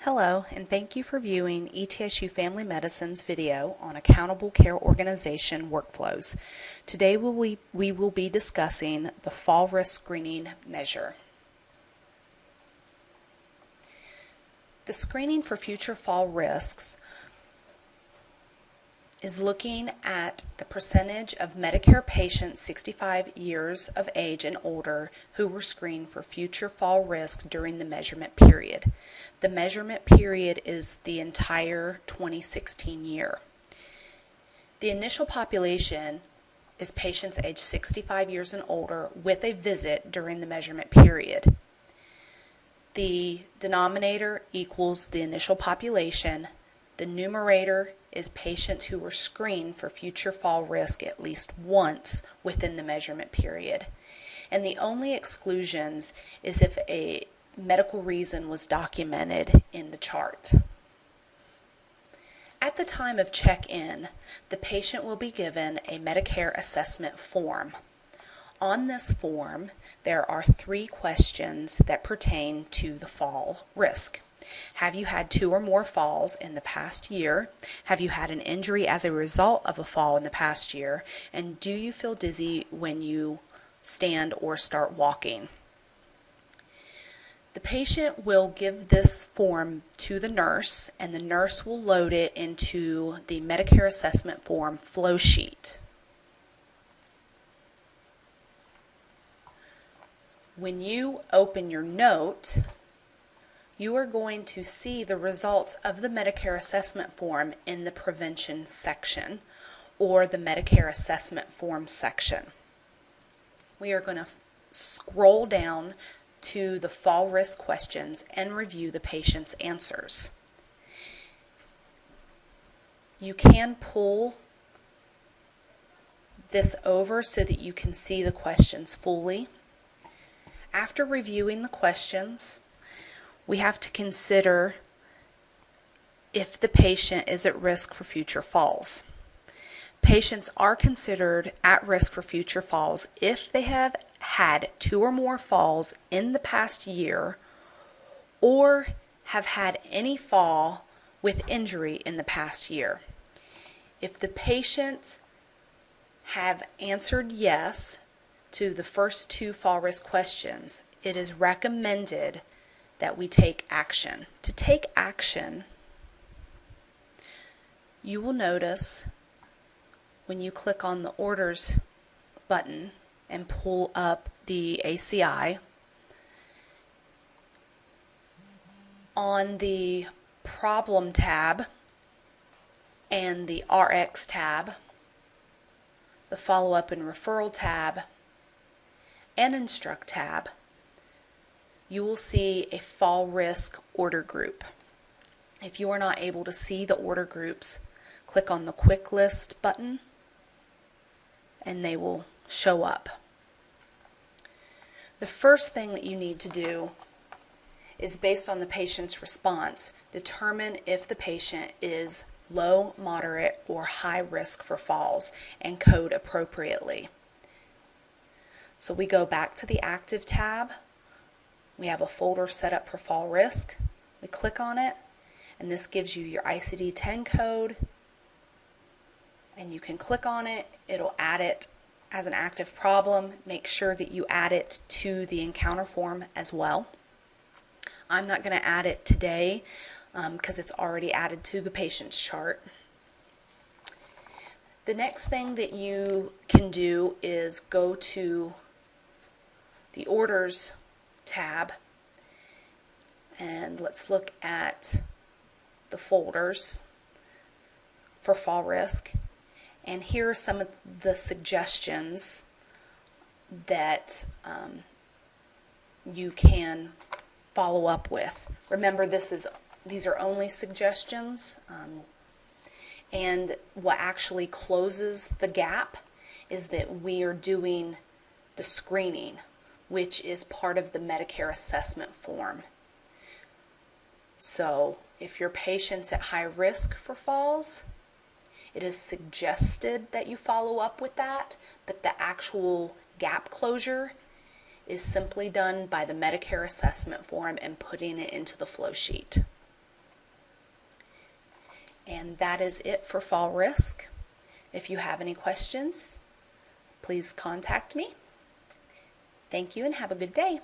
Hello, and thank you for viewing ETSU Family Medicine's video on accountable care organization workflows. Today we will be discussing the fall risk screening measure. The screening for future fall risks is looking at the percentage of Medicare patients 65 years of age and older who were screened for future fall risk during the measurement period. The measurement period is the entire 2016 year. The initial population is patients aged 65 years and older with a visit during the measurement period. The denominator equals the initial population. The numerator is patients who were screened for future fall risk at least once within the measurement period. And the only exclusions is if a medical reason was documented in the chart. At the time of check-in, the patient will be given a Medicare assessment form. On this form, there are 3 questions that pertain to the fall risk. Have you had 2 or more falls in the past year? Have you had an injury as a result of a fall in the past year? And do you feel dizzy when you stand or start walking? The patient will give this form to the nurse, and the nurse will load it into the Medicare assessment form flow sheet. When you open your note, you are going to see the results of the Medicare assessment form in the prevention section or the Medicare assessment form section. We are going to scroll down to the fall risk questions and review the patient's answers. You can pull this over so that you can see the questions fully. After reviewing the questions, we have to consider if the patient is at risk for future falls. Patients are considered at risk for future falls if they have had 2 or more falls in the past year or have had any fall with injury in the past year. If the patients have answered yes to the first 2 fall risk questions, it is recommended that we take action. To take action, you will notice when you click on the orders button and pull up the ACI, on the problem tab and the RX tab, the follow-up and referral tab, and instruct tab, you will see a fall risk order group. If you are not able to see the order groups, click on the quick list button and they will show up. The first thing that you need to do is, based on the patient's response, determine if the patient is low, moderate, or high risk for falls and code appropriately. So we go back to the active tab. We have a folder set up for fall risk. We click on it, and this gives you your ICD-10 code, and you can click on it. It'll add it as an active problem. Make sure that you add it to the encounter form as well. I'm not going to add it today because it's already added to the patient's chart. The next thing that you can do is go to the orders tab, and let's look at the folders for fall risk. And here are some of the suggestions that you can follow up with. Remember, these are only suggestions, and what actually closes the gap is that we are doing the screening, which is part of the Medicare assessment form. So if your patient's at high risk for falls, it is suggested that you follow up with that, but the actual gap closure is simply done by the Medicare assessment form and putting it into the flow sheet. And that is it for fall risk. If you have any questions, please contact me. Thank you and have a good day.